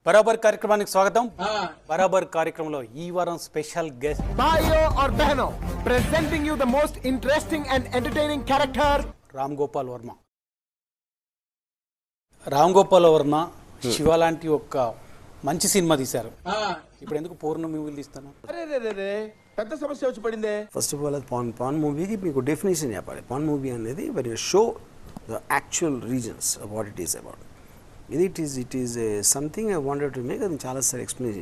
बराबर కార్యక్రమానికి స్వాగతం బరాబర్ కార్యక్రమంలో ఈ వారం స్పెషల్ గెస్ట్ भाइयों और बहनों presenting you the most interesting and entertaining character Ram Gopal Varma. Ram Gopal Varma Shiva లాంటి ఒక మంచి సినిమా తీశారు. ఇప్పుడు ఎందుకు పూర్ణ మూవీలు తీస్తాను? పెద్ద సమస్య వచ్చి పడిందే. ఫస్ట్ ఆఫ్ ఆల్ అది పాన్ మూవీకి మీకు డెఫినేషన్ చెప్పాలి. పాన్ మూవీ అనేది when you show the actual reasons what it is about. It is something I wanted to make. అది చాలాసార్లు ఎక్స్ప్లెయిన్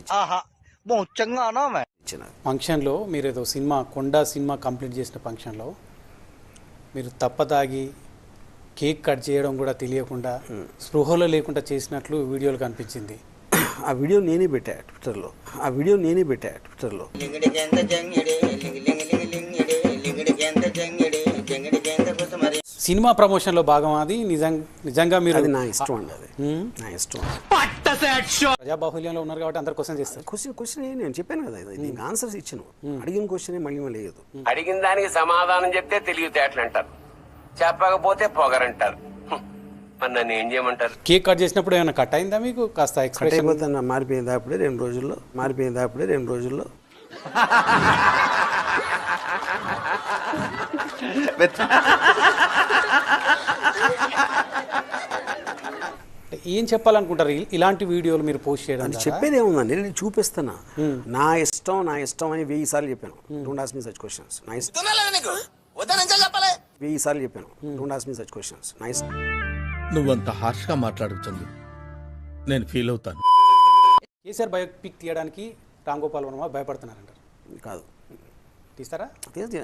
ఇచ్చిన ఫంక్షన్లో మీరు ఏదో సినిమా కొండా సినిమా కంప్లీట్ చేసిన ఫంక్షన్లో మీరు తప్పతాగి కేక్ కట్ చేయడం కూడా తెలియకుండా స్పృహలో లేకుండా చేసినట్లు వీడియోలు కనిపించింది. ఆ వీడియో నేనే పెట్టా ట్విట్టర్లో. సినిమా ప్రమోషన్ లో భాగం అది. నిజంగా మీరు అది నా ఇష్టం అండి. అది నా ఇష్టం. ప్రజాబాహుల్యంలో ఉన్నారు కాబట్టి అందరు క్వశ్చన్ చేస్తారు. క్వశ్చన్ నేను చెప్పాను కదా, దీనికి ఆన్సర్స్ ఇచ్చాను. అడిగిన క్వశ్చన్ మళ్ళీ లేదు. అడిగిన దానికి సమాధానం చెప్తే తెలివితేటలు అంటారు, చెప్పకపోతే పొగరంటారు. మరి నన్ను ఏం చేయమంటారు? కేక్ కట్ చేసినప్పుడు ఏమైనా కట్ అయిందా మీకు? కాస్త కట్ అయిపోతాను. మారిపోయింది అప్పుడే 2 రోజుల్లో. ఏం చెప్పాలనుకుంటారు ఇలాంటి వీడియోలు మీరు పోస్ట్ చేయడం? చెప్పేది ఏముందండి, నేను చూపిస్తున్నా. నా ఇష్టం అని 1000 సార్లు చెప్పాను. Don't ask me such questions. నా ఇష్టం 1000 సార్లు చెప్పాను. Don't ask me such questions. నా ఇష్టం. నువ్వంత హార్ష్గా మాట్లాడుతుంది నేను ఫీల్ అవుతాను. కేసీఆర్ బయోపిక్ తీయడానికి రామ్ గోపాల్ వర్మ భయపడుతున్నారంటారు. కాదు, తీస్తారా?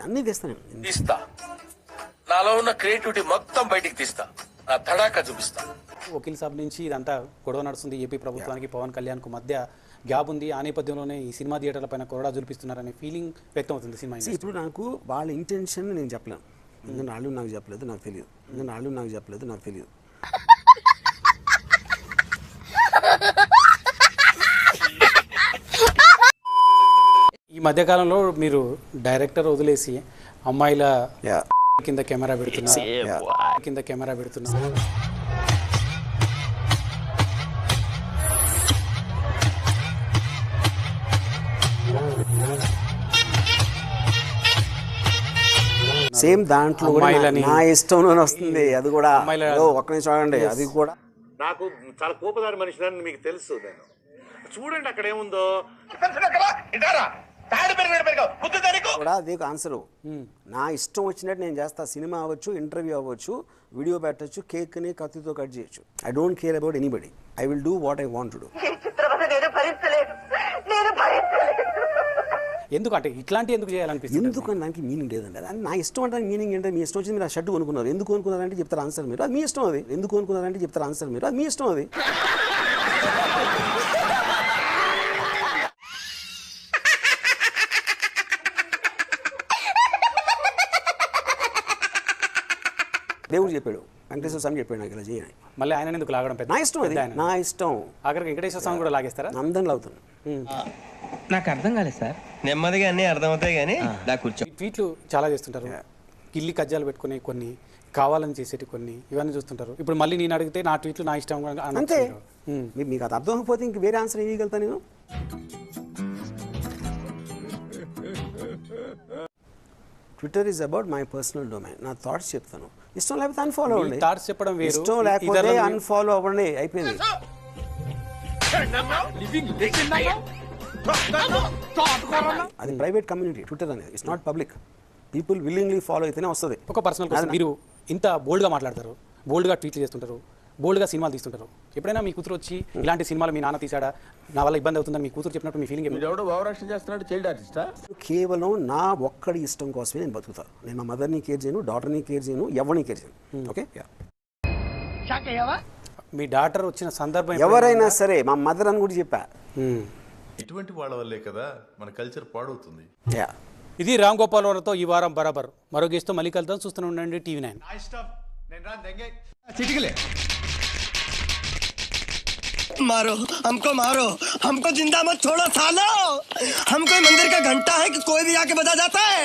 అన్నీ తీస్తాను. తీస్తా. నాలో ఉన్న క్రియేటివిటీ మొత్తం బయటికి తీస్తా. నా తడాక చూపిస్తా. వకీల్ సాబ్ నుంచి ఇదంతా గొడవ నడుస్తుంది. ఏపీ ప్రభుత్వానికి పవన్ కళ్యాణ్ కు మధ్య గ్యాప్ ఉంది. ఆ నేపథ్యంలోనే ఈ సినిమా థియేటర్ల పైన కొరడా చూపిస్తున్నారనే ఫీలింగ్ వ్యక్తం అవుతుంది సినిమా. ఇప్పుడు నాకు వాళ్ళ ఇంటెన్షన్ నేను చెప్పలేను. ఎందుకంటే వాళ్ళు నాకు చెప్పలేదు, నాకు తెలియదు. ఈ మధ్యకాలంలో మీరు డైరెక్టర్ వదిలేసి అమ్మాయిల కింద కెమెరా పెడుతున్నారు. సేమ్ దాంట్లో నా ఇష్టంలోనే వస్తుంది. అది కూడా ఒక్క నిమిషం చూడండి. అది కూడా నాకు చాలా కోపదారి మనిషిని మీకు తెలుసు. నేను చూడండి అక్కడ ఏముందో కూడా అదే ఆన్సర్. నా ఇష్టం వచ్చినట్టు నేను చేస్తా. సినిమా అవ్వచ్చు, ఇంటర్వ్యూ అవ్వచ్చు, వీడియో పెట్టచ్చు, కేక్ ని కత్తితో కట్ చేయొచ్చు. I don't care about anybody. I will do what I want to do. ఎందుకంటే ఇట్లాంటి ఎందుకు చేయాలనిపిస్తుంది? ఎందుకని దానికి మీనింగ్ లేదండి. అది నా ఇష్టం అంటే మీనింగ్ ఏంటంటే, మీ ఇష్టం వచ్చింది మీరు ఆ షర్ట్ కొనుక్కున్నారు. ఎందుకు కొనుక్కున్నారంటే చెప్తారు ఆన్సర్ మీరు. అది మీ ఇష్టం. అది ఎందుకు కొనుక్కున్నారంటే చెప్తారు ఆన్సర్ మీరు. అది మీ ఇష్టం. అది దేవుడు చెప్పాడు, వెంకటేశ్వర స్వామి చెప్పాడు నాకు ఇలా చేయని. మళ్ళీ ఆయన ఎందుకు లాగడం? పెద్ద నా ఇష్టం. అది నా ఇష్టం. ఆఖరికి వెంకటేశ్వర స్వామి కూడా లాగేస్తారా? అందరం లాగుతాను. నాకు అర్థం కాలేదు సార్. నెమ్మదిగా అన్నీ అర్థమవుతాయి కానీ కూర్చో. ట్వీట్లు చాలా చేస్తుంటారు. కిల్లి కజ్జాలు పెట్టుకుని కొన్ని, కావాలని చేసేటి కొన్ని, ఇవన్నీ చూస్తుంటారు. ఇప్పుడు మళ్ళీ నేను అడిగితే నా ట్వీట్లు నా ఇష్టం అంతే. మీకు అది అర్థం అవ్వకపోతే ఇంక వేరే ఆన్సర్ ఇవ్వగలుగుతా నేను. Twitter is about my personal domain. నా థాట్స్ చెప్తాను. ఇష్టం లేకపోతే అన్ఫాలో అవ్వండి. థాట్స్ చెప్పడం వేరు, ఇష్టం లేకపోతే అన్ఫాలో అవ్వండి. అయిపోయింది. అది ప్రైవేట్ కమ్యూనిటీ ట్విట్టర్ అనేది. It's not public. People willingly follow అయితేనే వస్తుంది. ఒక పర్సనల్ క్వశ్చన్. మీరు ఇంత బోల్డ్గా మాట్లాడతారు, బోల్డ్గా ట్వీట్లు చేస్తుంటారు, బోల్డ్గా సినిమాలు తీస్తుంటారు. ఎప్పుడైనా మీ కూతురు వచ్చి ఇలాంటి సినిమాలు మీ నాన్న తీసాడా, నా వల్ల ఇబ్బంది అవుతుందని మీ కూతురు చెప్పినట్టు మీ ఫీలింగ్? ఎవడో భావరక్షణ చేస్తున్నాడు, చైల్డ్ ఆర్టిస్టా? కేవలం నా ఒక్కడి ఇష్టం కోసమే నేను బతుకుతాను. నేను మా మదర్ని కేర్ చేయను, డాటర్ని కేర్ చేయను, ఎవరిని కేర్ చేయను. ఓకే. మీ డాటర్ వచ్చిన సందర్భం ఎవరైనా సరే, మా మదర్ అని కూడా చెప్పా. ఇటువంటి వాళ్ళ వల్లే కదా మన కల్చర్ పాడవుతుంది. ఇది రామ్ గోపాల్ వర్మతో ఈ వారం బరాబర్. మరో గెస్ట్తో మళ్ళీ కలుద్దాం. చూస్తూనే ఉండండి TV9. मारो हमको जिंदा मत छोड़ो सालो। हम कोई मंदिर का घंटा है कि कोई भी आके बजा जाता है।